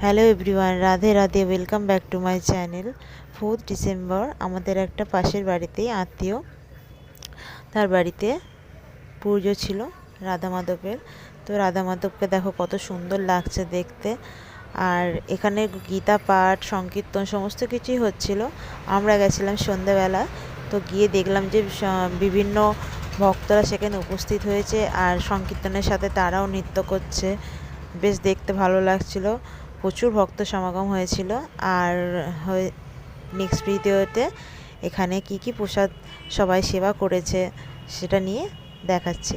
Hello everyone, Radhe Radhe. Welcome back to my channel. 4th December আমাদের একটা পাশের বাড়িতেই আত্মীয়, তার বাড়িতে পুজো ছিল রাধা মাধবের। তো রাধা মাধবকে দেখো কত সুন্দর লাগছে দেখতে। আর এখানে গীতা পাঠ, সংকীর্তন সমস্ত কিছুই হচ্ছিল। আমরা গেছিলাম সন্ধ্যাবেলা। তো গিয়ে দেখলাম যে বিভিন্ন ভক্তরা সেখানে উপস্থিত হয়েছে, আর সংকীর্তনের সাথে তারাও নৃত্য করছে। বেশ দেখতে ভালো লাগছিল। প্রচুর ভক্ত সমাগম হয়েছিল। আর নেক্সট ভিডিওতে এখানে কি কি প্রসাদ সবাই সেবা করেছে সেটা নিয়ে দেখাচ্ছি।